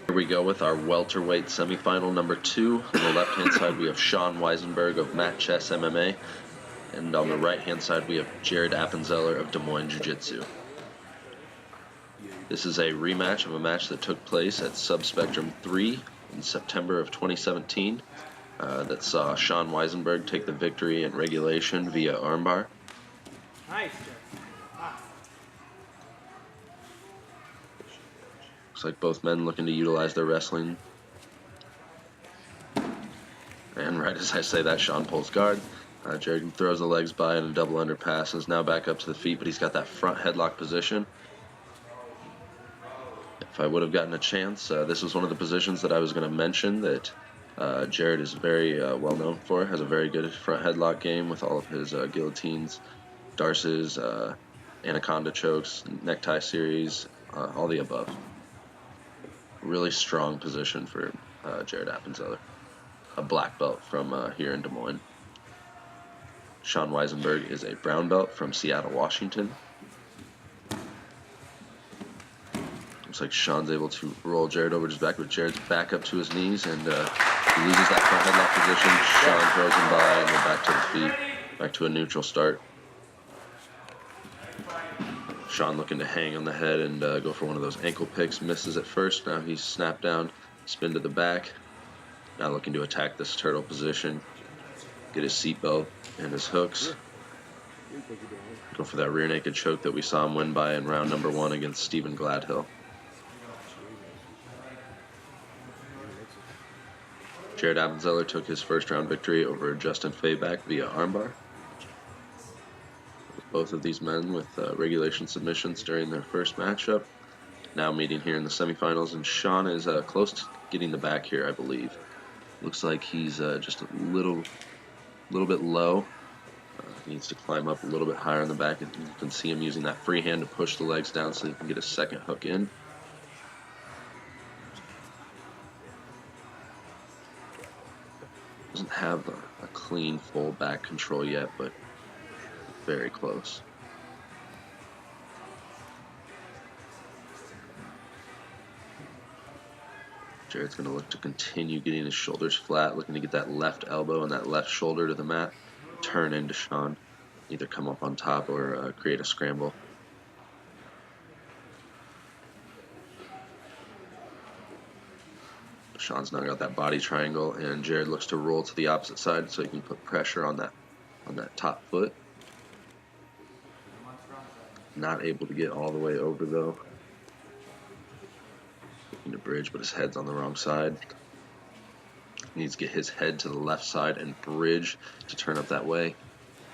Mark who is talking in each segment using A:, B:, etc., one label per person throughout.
A: Here we go with our welterweight semifinal number 2. On the left-hand side, we have Shawn Weisenburgh of Mat Chess MMA. And on the right-hand side, we have Jerrod Appenzeller of Des Moines Jiu-Jitsu. This is a rematch of a match that took place at Subspectrum 3 in September of 2017 that saw Shawn Weisenburgh take the victory in regulation via armbar.
B: Nice.
A: Looks like both men looking to utilize their wrestling. And right as I say that, Shawn pulls guard. Jerrod throws the legs by in a double underpass and is now back up to the feet, but he's got that front headlock position. If I would have gotten a chance, this was one of the positions that I was going to mention that Jerrod is very well known for. Has a very good front headlock game with all of his guillotines, darces, anaconda chokes, necktie series, all the above. Really strong position for Jerrod Appenzeller, a black belt from here in Des Moines. Shawn Weisenburgh is a brown belt from Seattle, Washington. Looks like Shawn's able to roll Jerrod over his back, with Jerrod's back up to his knees, and he loses that front headlock position. Shawn throws him by, and we're back to the feet, back to a neutral start. Shawn looking to hang on the head and go for one of those ankle picks. Misses at first. Now he's snapped down, spin to the back. Now looking to attack this turtle position. Get his seatbelt and his hooks. Go for that rear naked choke that we saw him win by in round number 1 against Stephen Gladhill. Jerrod Appenzeller took his first round victory over Justin Fayback via armbar. Both of these men with regulation submissions during their first matchup. Now meeting here in the semifinals, and Shawn is close to getting the back here, I believe. Looks like he's just a little bit low. Needs to climb up a little bit higher on the back, and you can see him using that free hand to push the legs down so he can get a second hook in. Doesn't have a clean full back control yet, but very close. Jerrod's going to look to continue getting his shoulders flat, looking to get that left elbow and that left shoulder to the mat, turn into Shawn, either come up on top or create a scramble. Shawn's now got that body triangle, and Jerrod looks to roll to the opposite side so he can put pressure on that top foot. Not able to get all the way over though. Looking to bridge, but his head's on the wrong side. Needs to get his head to the left side and bridge to turn up that way.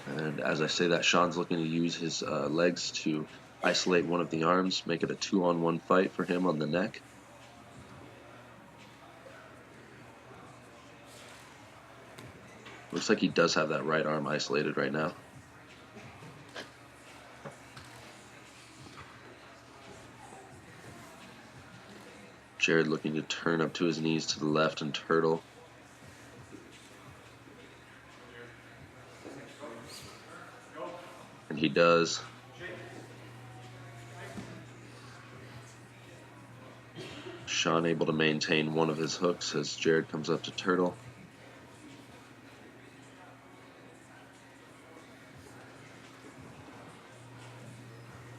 A: And as I say that, Shawn's looking to use his legs to isolate one of the arms, make it a 2-on-1 fight for him on the neck. Looks like he does have that right arm isolated right now. Jerrod looking to turn up to his knees to the left and turtle. And he does. Shawn able to maintain one of his hooks as Jerrod comes up to turtle.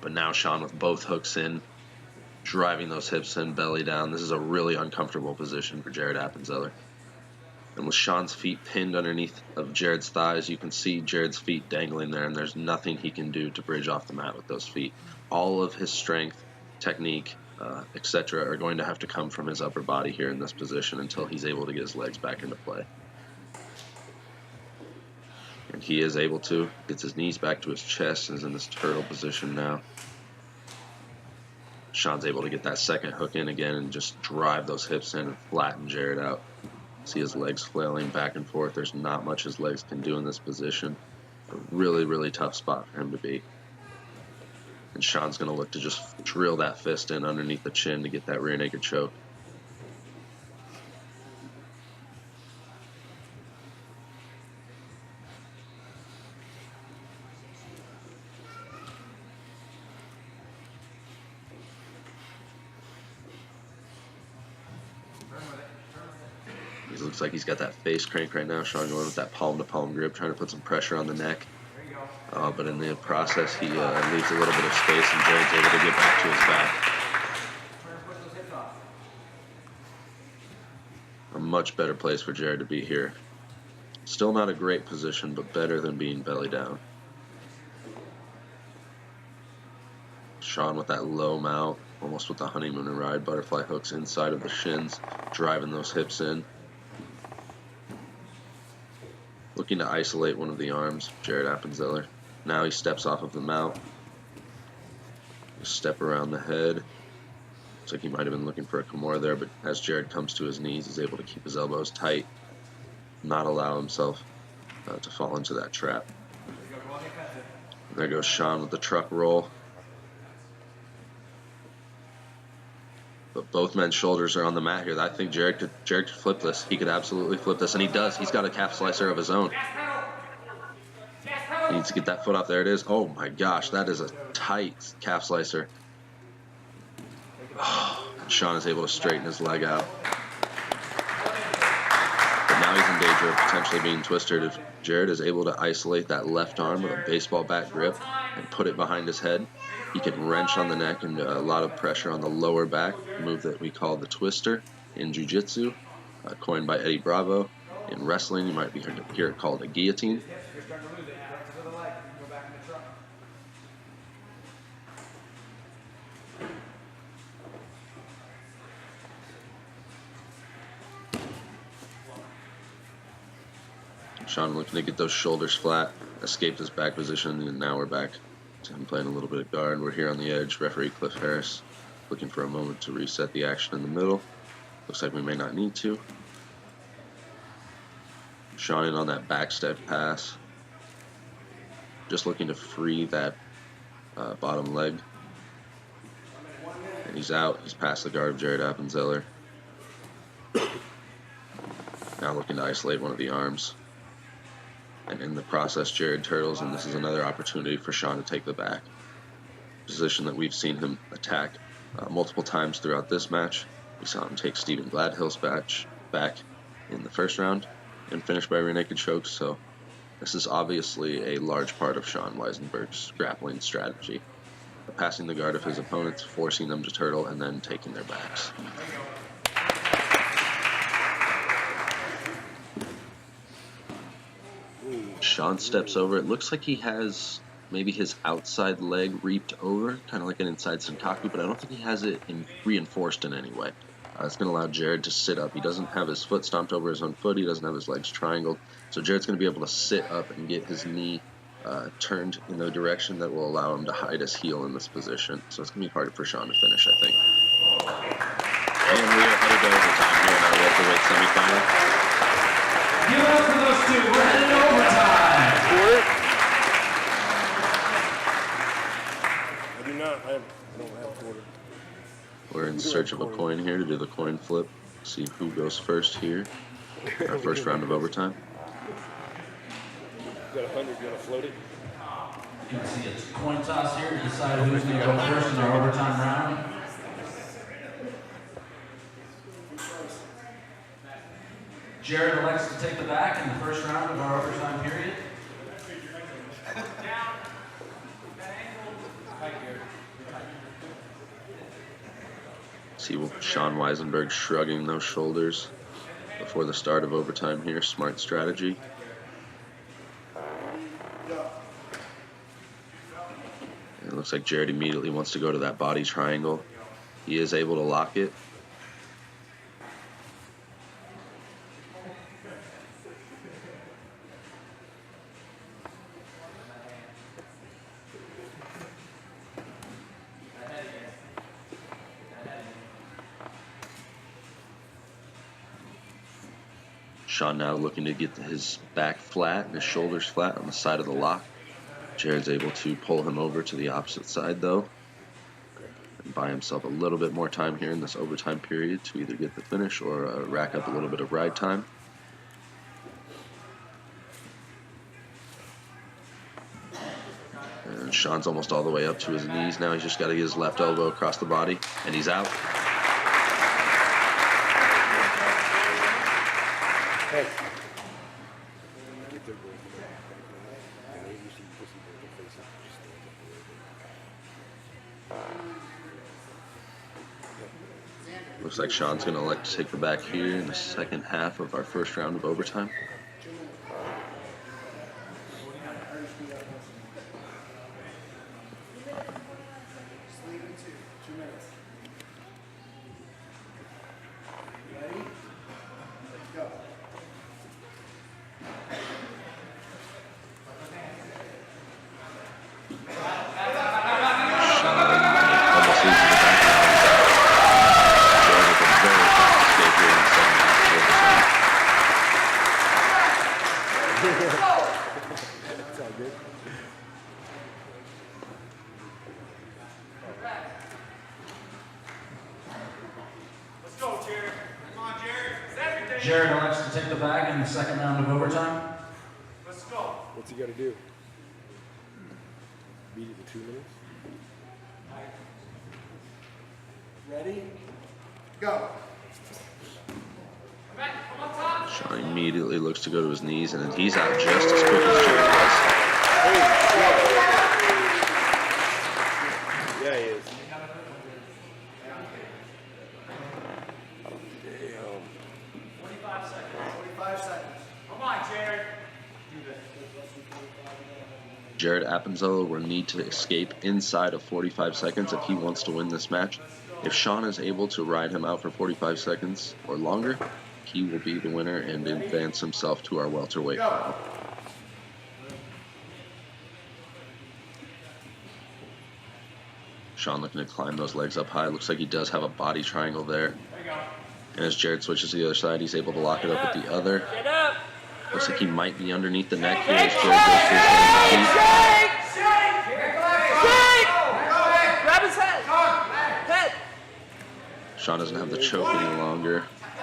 A: But now Shawn with both hooks in, driving those hips in, belly down. This is a really uncomfortable position for Jerrod Appenzeller. And with Shawn's feet pinned underneath of Jerrod's thighs, you can see Jerrod's feet dangling there, and there's nothing he can do to bridge off the mat with those feet. All of his strength, technique, etc. are going to have to come from his upper body here in this position until he's able to get his legs back into play. And he is able to. Gets his knees back to his chest and is in this turtle position now. Shawn's able to get that second hook in again and just drive those hips in and flatten Jerrod out. See his legs flailing back and forth. There's not much his legs can do in this position. A really, really tough spot for him to be. And Shawn's going to look to just drill that fist in underneath the chin to get that rear naked choke. He looks like he's got that face crank right now. Shawn going with that palm-to-palm grip, trying to put some pressure on the neck. But in the process, he leaves a little bit of space, and Jerrod's able to get back to his back. A much better place for Jerrod to be here. Still not a great position, but better than being belly down. Shawn with that low mount, almost with the honeymoon ride, butterfly hooks inside of the shins, driving those hips in. Looking to isolate one of the arms, Jerrod Appenzeller. Now he steps off of the mount. Step around the head. Looks like he might have been looking for a Kimura there, but as Jerrod comes to his knees, he's able to keep his elbows tight, not allow himself to fall into that trap. And there goes Shawn with the truck roll. But both men's shoulders are on the mat here. I think Jerrod could flip this. He could absolutely flip this, and he does. He's got a calf slicer of his own. He needs to get that foot off. There it is. Oh my gosh, that is a tight calf slicer. Oh, Shawn is able to straighten his leg out. But now he's in danger of potentially being twisted. If Jerrod is able to isolate that left arm with a baseball bat grip and put it behind his head, he can wrench on the neck and a lot of pressure on the lower back, a move that we call the twister in jiu-jitsu, coined by Eddie Bravo. In wrestling, you might hear it called a guillotine. Shawn looking to get those shoulders flat, escaped his back position, and now we're back to him playing a little bit of guard. We're here on the edge. Referee Cliff Harris looking for a moment to reset the action in the middle. Looks like we may not need to. Shawn in on that backstep pass. Just looking to free that bottom leg. And he's out. He's past the guard of Jerrod Appenzeller. Now looking to isolate one of the arms. And in the process, Jerrod turtles, and this is another opportunity for Shawn to take the back. Position that we've seen him attack multiple times throughout this match. We saw him take Stephen Gladhill's back in the first round and finish by rear naked choke, so this is obviously a large part of Shawn Weisenburgh's grappling strategy. Passing the guard of his opponents, forcing them to turtle, and then taking their backs. Shawn steps over. It looks like he has maybe his outside leg reaped over, kind of like an inside Senkaku, but I don't think he has it reinforced in any way. It's going to allow Jerrod to sit up. He doesn't have his foot stomped over his own foot. He doesn't have his legs triangled. So Jerrod's going to be able to sit up and get his knee turned in the direction that will allow him to hide his heel in this position. So it's going to be harder for Shawn to finish, I think. And we are headed to overtime here in our welterweight semifinal.
B: Give it up for those two. We're headed to overtime.
C: I do not. I don't have a quarter.
A: We're in search of a coin here to do the coin flip. See who goes first here. Our first round of overtime.
C: You got 100. You want to float it?
B: You can see it's a coin toss here to decide who's going to go first in our overtime round. Jerrod elects to take the back in the first round of our overtime period.
A: See Shawn Weisenburgh shrugging those shoulders before the start of overtime here. Smart strategy. And it looks like Jerrod immediately wants to go to that body triangle. He is able to lock it. Shawn now looking to get his back flat and his shoulders flat on the side of the lock. Jerrod's able to pull him over to the opposite side, though, and buy himself a little bit more time here in this overtime period to either get the finish or rack up a little bit of ride time. And Shawn's almost all the way up to his knees now. He's just got to get his left elbow across the body, and he's out. Looks like Shawn's going to elect to take the back here in the second half of our first round of overtime.
B: Jerrod elects to take the bag in the second round of overtime.
C: Let's go. What's he got to do? Beat it in 2 minutes?
D: Ready? Go.
A: Shawn immediately looks to go to his knees, and then he's out just as quick as Jerrod was.
C: Yeah, he is.
D: 45 seconds. Come on, Jerrod.
A: Jerrod Appenzeller will need to escape inside of 45 seconds if he wants to win this match. If Shawn is able to ride him out for 45 seconds or longer, he will be the winner and advance himself to our welterweight final. Shawn looking to climb those legs up high. Looks like he does have a body triangle there. And as Jerrod switches to the other side, he's able to lock it up with the other. Looks like he might be underneath the neck here as Jerrod goes to his hands.
E: Grab his head! Head!
A: Shawn doesn't have the choke any longer. I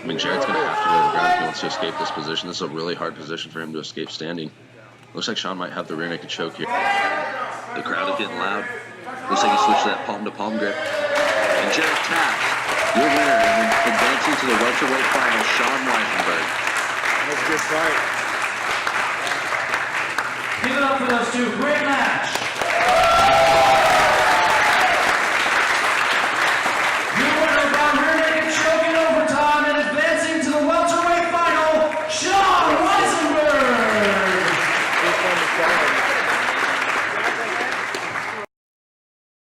A: mean, Jerrod's going to have to go to the ground if he wants to escape this position. This is a really hard position for him to escape standing. Looks like Shawn might have the rear naked choke here. The crowd is getting loud. Looks like he switched to that palm-to-palm grip. And Jerrod taps. Your winner and advancing to the welterweight final, Shawn Weisenburgh.
C: That's a good fight.
B: Give it up for those two. Great match.